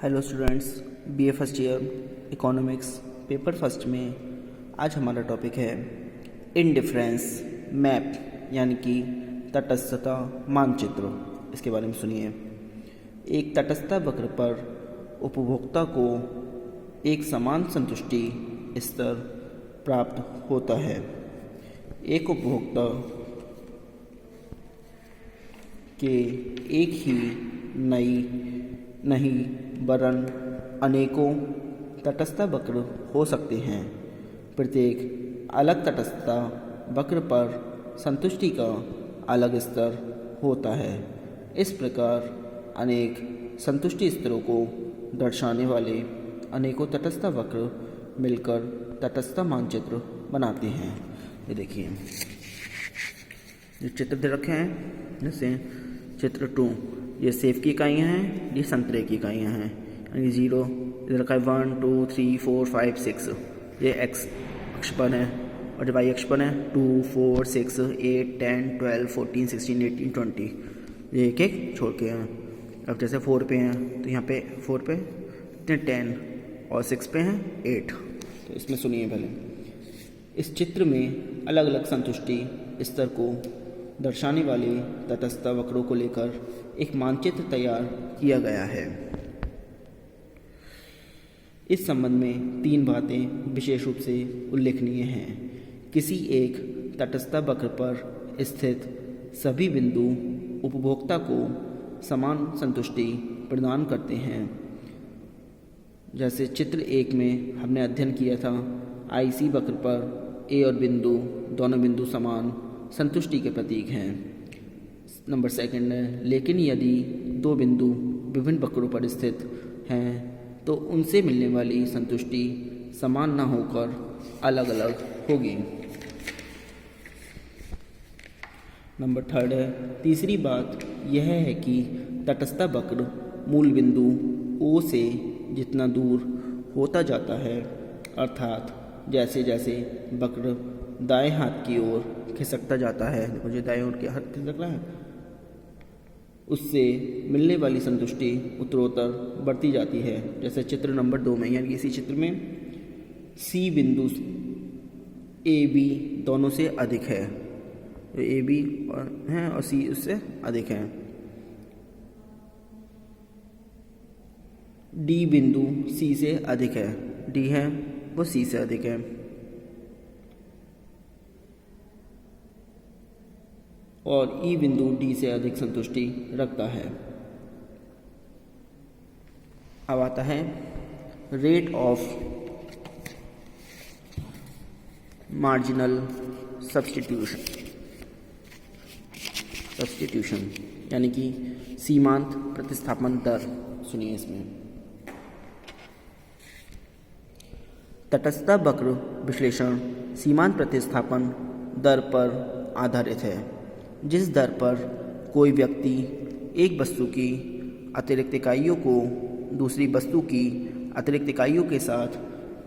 Hello students, BA first year economics paper first में आज हमारा टॉपिक है इंडिफरेंस मैप यानी कि तटस्थता मानचित्र। इसके बारे में सुनिए। एक तटस्थता वक्र पर उपभोक्ता को एक समान संतुष्टि स्तर प्राप्त होता है। एक उपभोक्ता के एक ही नहीं वरन अनेकों तटस्थता वक्र हो सकते हैं। प्रत्येक अलग तटस्थता वक्र पर संतुष्टि का अलग स्तर होता है। इस प्रकार अनेक संतुष्टि स्तरों को दर्शाने वाले अनेकों तटस्थता वक्र मिलकर तटस्थता मानचित्र बनाते हैं। ये देखिए, ये चित्र दे रखे हैं। जैसे चित्र 2, ये सेब की इकाइयाँ हैं, ये संतरे की इकाइयाँ हैं। यानी 0 इधर रखा है 1 2 3 4 5 6, ये एक्स अक्ष पर है, और जब वाई अक्ष पर है 2 4 6 8 10 12 14 16 18 20, ये एक एक छोड़ के हैं। अब जैसे 4 पे हैं तो यहाँ पे 4 पे 10 और 6 पे हैं 8। तो इसमें सुनिए पहले, इस चित्र में अलग अलग संतुष्टि स्तर को दर्शाने वाले तटस्थता वक्रों को लेकर एक मानचित्र तैयार किया गया है। इस संबंध में 3 बातें विशेष रूप से उल्लेखनीय हैं। किसी एक तटस्थता वक्र पर स्थित सभी बिंदु उपभोक्ता को समान संतुष्टि प्रदान करते हैं। जैसे चित्र 1 में हमने अध्ययन किया था, आईसी वक्र पर ए और बिंदु दोनों बिंदु समान संतुष्टि के प्रतीक हैं। नंबर 2 है, लेकिन यदि 2 बिंदु विभिन्न वक्रों पर स्थित हैं तो उनसे मिलने वाली संतुष्टि समान न होकर अलग अलग होगी। नंबर 3 है, तीसरी बात यह है कि तटस्थता वक्र मूल बिंदु ओ से जितना दूर होता जाता है, अर्थात जैसे जैसे वक्र दाएं हाथ की ओर खिसकता जाता है, मुझे दाएं ओर के हाथ खिसक रहा है, उससे मिलने वाली संतुष्टि उत्तरोत्तर बढ़ती जाती है। जैसे चित्र नंबर 2 में, यानी इसी चित्र में सी बिंदु ए बी दोनों से अधिक है, ए बी है और सी उससे अधिक है। डी बिंदु सी से अधिक है, डी है वो सी से अधिक है, और ई बिंदु डी से अधिक संतुष्टि रखता है। अब आता है रेट ऑफ मार्जिनल सब्स्टिट्यूशन यानी कि सीमांत प्रतिस्थापन दर। सुनिए, इसमें तटस्थता वक्र विश्लेषण सीमांत प्रतिस्थापन दर पर आधारित है, जिस दर पर कोई व्यक्ति एक वस्तु की अतिरिक्त इकाइयों को दूसरी वस्तु की अतिरिक्त इकाइयों के साथ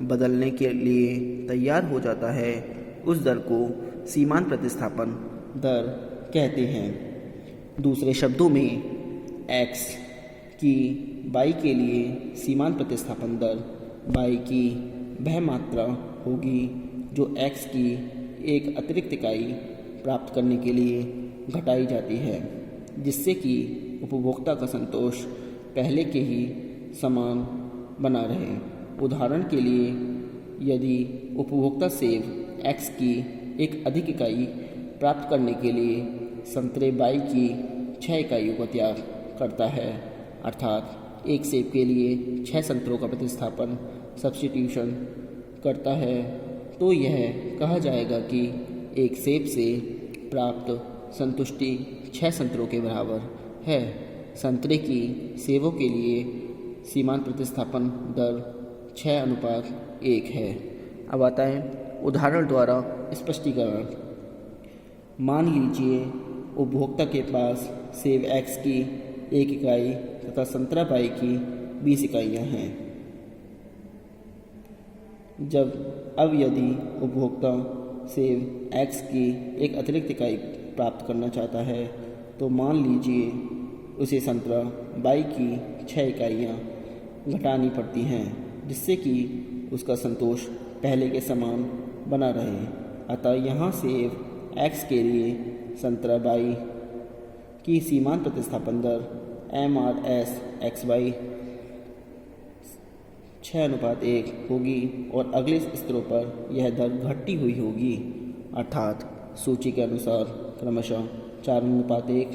बदलने के लिए तैयार हो जाता है, उस दर को सीमांत प्रतिस्थापन दर कहते हैं। दूसरे शब्दों में x की y के लिए सीमांत प्रतिस्थापन दर y की वह मात्रा होगी जो x की एक अतिरिक्त इकाई प्राप्त करने के लिए घटाई जाती है, जिससे कि उपभोक्ता का संतोष पहले के ही समान बना रहे। उदाहरण के लिए, यदि उपभोक्ता सेब x की एक अधिक इकाई प्राप्त करने के लिए संतरे y की 6 इकाइयों का त्याग करता है, अर्थात एक सेब के लिए 6 संतरों का प्रतिस्थापन सब्स्टिट्यूशन करता है, तो यह कहा जाएगा कि एक सेब से प्राप्त संतुष्टि 6 संतरों के बराबर है। संतरे की सेबों के लिए सीमांत प्रतिस्थापन दर 6:1 है। अब आता है उदाहरण द्वारा स्पष्टीकरण। मान लीजिए उपभोक्ता के पास सेब x की 1 इकाई तथा संतरा y की 20 इकाइयाँ हैं। अब यदि उपभोक्ता सेब x की एक अतिरिक्त इकाई प्राप्त करना चाहता है, तो मान लीजिए उसे संतरा y की 6 इकाइयाँ घटानी पड़ती हैं जिससे कि उसका संतोष पहले के समान बना रहे। अतः यहाँ सेव x के लिए संतरा y की सीमांत प्रतिस्थापन दर MRS/XY 6:1 होगी और अगले स्तरों पर यह दर घटती हुई होगी, अर्थात सूची के अनुसार क्रमशः 4:1,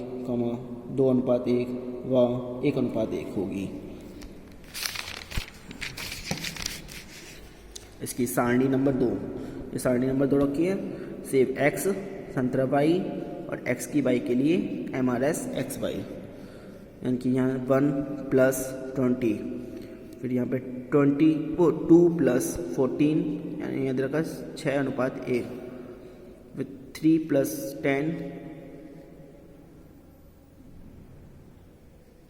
2:1 व 1:1 होगी। इसकी सारणी नंबर 2, ये सारणी नंबर 2 रखी है। सेव x संतरा y और x की y के लिए MRS/XY, यानी कि यहाँ 1 + 20, फिर यहाँ पे 2 + 14, यानी यहाँ रखा 6:1, फिर 3 + 10,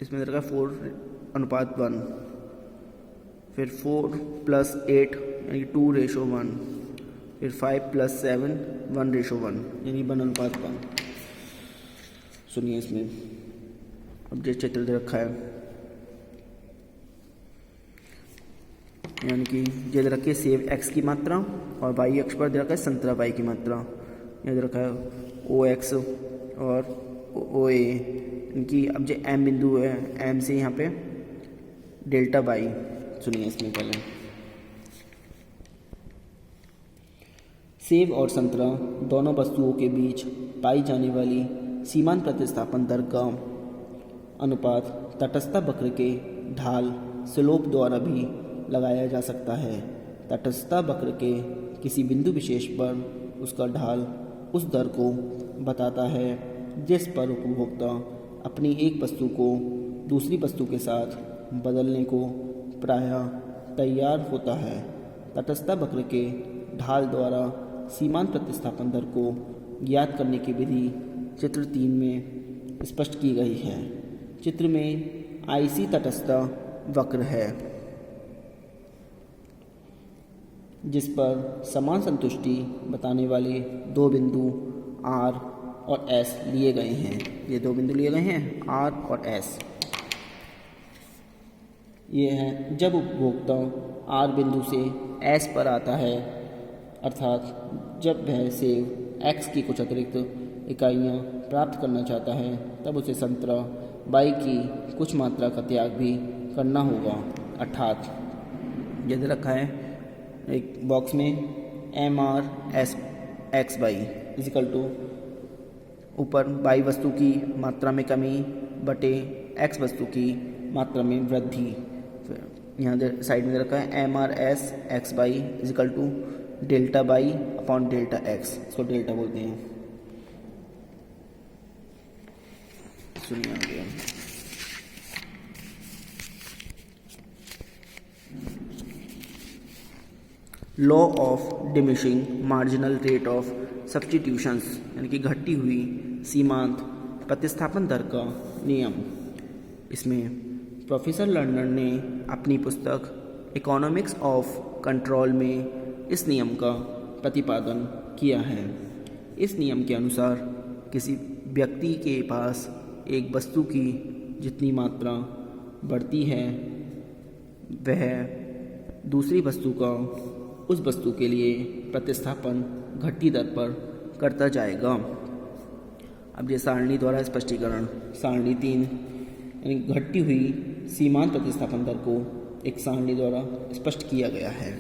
इसमें रखा 4:1, फिर 4 + 8 यानी 2:1, फिर 5 + 7 1:1, यानी 1:1। सुनिए इसमें अब जो चित्र दे रखा है, यानी कि ये दे रखी है सेव x की मात्रा और y अक्ष पर दे रखा है संतरा y की मात्रा। यह दे रखा है OX और OA, इनकी अब जो M बिंदु है, M से यहाँ पे डेल्टा y। सुनिए इसमें पहले सेब और संतरा दोनों वस्तुओं के बीच पाई जाने वाली सीमांत प्रतिस्थापन दर का अनुपात तटस्थ वक्र के ढाल स्लोप द्वारा भी लगाया जा सकता है। तटस्थ वक्र के किसी बिंदु विशेष पर उसका ढाल उस दर को बताता है जिस पर उपभोक्ता अपनी एक वस्तु को दूसरी वस्तु के साथ बदलने को प्रायः तैयार होता है। तटस्थ वक्र के ढाल द्वारा सीमांत प्रतिस्थापन दर को ज्ञात करने की विधि चित्र 3 में स्पष्ट की गई है। चित्र में आईसी तटस्थ वक्र है जिस पर समान संतुष्टि बताने वाले दो बिंदु R और S लिए गए हैं। ये दो बिंदु लिए गए हैं R और S। ये है जब उपभोक्ता R बिंदु से S पर आता है, अर्थात जब वह सेव X की कुछ अतिरिक्त इकाइयाँ प्राप्त करना चाहता है, तब उसे संतरा Y की कुछ मात्रा का त्याग भी करना होगा। अर्थात यदि रखा है एक बॉक्स में MRS/XY इजिकल टू ऊपर Y वस्तु की मात्रा में कमी बटे X वस्तु की मात्रा में वृद्धि। यहाँ साइड में रखा है MRS/XY is equal to delta Y upon delta X, इसको डेल्टा बोलते हैं। सुनिए आगे। Law of diminishing marginal rate of substitutions, यानी कि घटती हुई सीमांत प्रतिस्थापन दर का नियम। इसमें प्रोफेसर लर्नर ने अपनी पुस्तक इकोनॉमिक्स ऑफ कंट्रोल में इस नियम का प्रतिपादन किया है। इस नियम के अनुसार किसी व्यक्ति के पास एक वस्तु की जितनी मात्रा बढ़ती है, वह दूसरी वस्तु का उस वस्तु के लिए प्रतिस्थापन घटती दर पर करता जाएगा। अब ये सारणी द्वारा स्पष्टीकरण। सारणी 3 यानी घटती हुई सीमांत प्रतिस्थापन दर को एक सारणी द्वारा स्पष्ट किया गया है।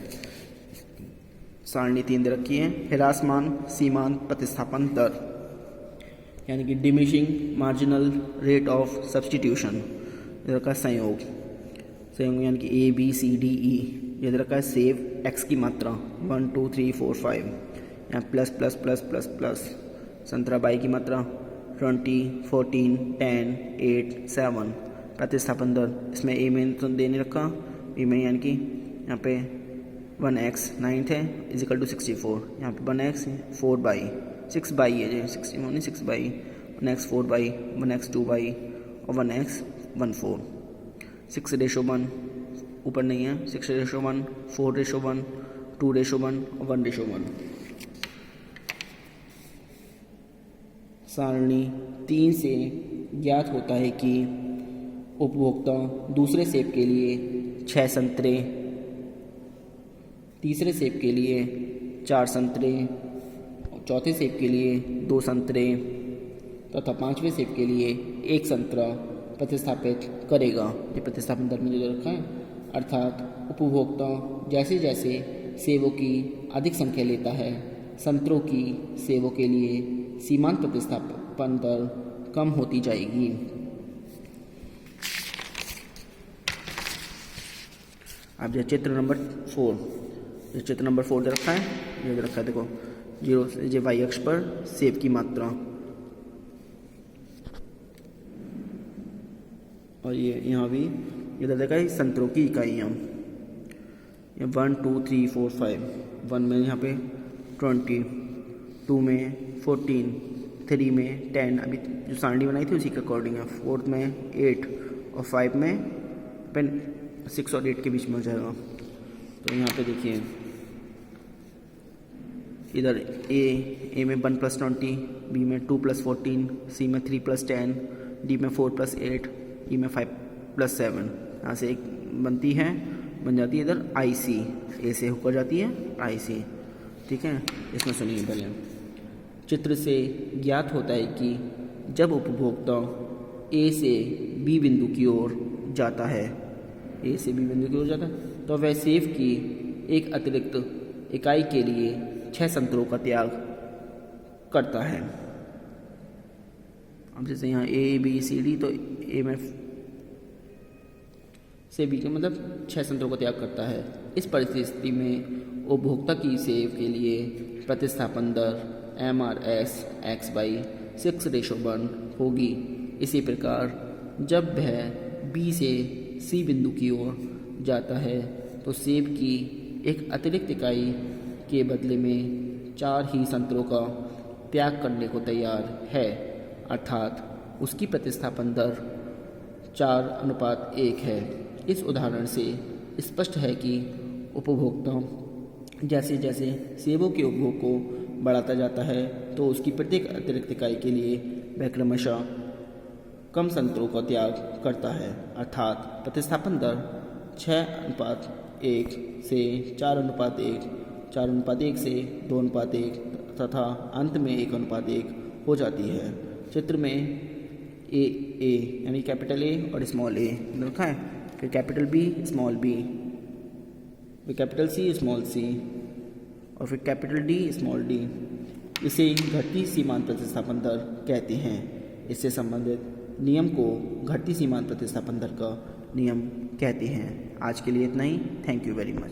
सारणी 3 दे रखी है ह्रासमान सीमांत प्रतिस्थापन दर, यानी कि diminishing marginal rate of substitution. रखा संयोग यानी कि ABCDE। ये रखा है सेव X की मात्रा 1 2 3 4 5, यहाँ plus plus plus plus plus. संतरा Y की मात्रा 20 14 10 8 7। प्रतिस्थापन दर इसमें A में तो देने रखा, B में यानी कि यहाँ पे 1x 9th है इजिकल टू 64। यहाँ पे 1x 4 बाई 6 बाई है, 60 6 by 1x 4 by 1x 2 by और 1x 1 4। 6:1 ऊपर नहीं है, 6:1 4:1 2:1 और 1:1। सारणी 3 से ज्ञात होता है कि उपभोक्ता दूसरे सेब के लिए 6 संतरे, तीसरे सेब के लिए 4 संतरे, चौथे सेब के लिए 2 संतरे तथा 5वें सेब के लिए 1 संतरा प्रतिस्थापित करेगा। ये प्रतिस्थापन दर में जो रखा है, अर्थात उपभोक्ता जैसे जैसे सेबों की अधिक संख्या लेता है, संतरों की सेबों के लिए सीमांत प्रतिस्थापन दर कम होती जाएगी। अब ये चित्र नंबर 4, ये चित्र नंबर 4 दे रखा है, ये दे रखा है, देखो 0 से ये y अक्ष पर सेब की मात्रा, और ये यहाँ भी इधर देखा है संतरों की इकाइयाँ, ये 1 2 3 4 5, 1 में यहाँ पे 20, 2 में 14, 3 में 10, अभी जो सारणी बनाई थी उसी के अकॉर्डिंग है, 4 में 8 और 5 में 6 और 8 के बीच में हो जाएगा। तो यहाँ पे देखिए इधर ए में 1 + 20, बी में 2 + 14, सी में 3 + 10, डी में 4 + 8, ई में 5 + 7, यहाँ से एक बनती है, बन जाती है इधर आई सी, ए से होकर जाती है आई सी। ठीक है, इसमें सुनिए पहले, चित्र से ज्ञात होता है कि जब उपभोक्ता ए से बी बिंदु की ओर जाता है, ए से बी बिंदु की ओर जाता है, तो वह सेब की एक अतिरिक्त इकाई के लिए 6 संतरों का त्याग करता है। अब जैसे यहाँ ए बी सी डी, तो ए में से बी का मतलब 6 संतरों का त्याग करता है। इस परिस्थिति में उपभोक्ता की सेब के लिए प्रतिस्थापन दर MRS X/6:1 होगी। इसी प्रकार जब वह बी से सी बिंदु की ओर जाता है तो सेब की एक अतिरिक्त इकाई के बदले में 4 ही संतरों का त्याग करने को तैयार है, अर्थात उसकी प्रतिस्थापन दर 4:1 है। इस उदाहरण से स्पष्ट है कि उपभोक्ता जैसे जैसे सेबों के उपभोग को बढ़ाता जाता है तो उसकी प्रत्येक अतिरिक्त इकाई के लिए वह क्रमशः कम संतरों का त्याग करता है, अर्थात प्रतिस्थापन दर 6:1 से 4:1, 4:1 से 2:1 तथा अंत में 1:1 हो जाती है। चित्र में ए यानी कैपिटल ए और स्मॉल ए लिखा है, फिर कैपिटल बी स्मॉल बी, फिर कैपिटल सी स्मॉल सी और फिर कैपिटल डी स्मॉल डी। इसे घटती सीमांत प्रतिस्थापन दर कहते हैं। इससे संबंधित नियम को घटती सीमांत प्रतिस्थापन दर का नियम कहते हैं। आज के लिए इतना ही। Thank you very much.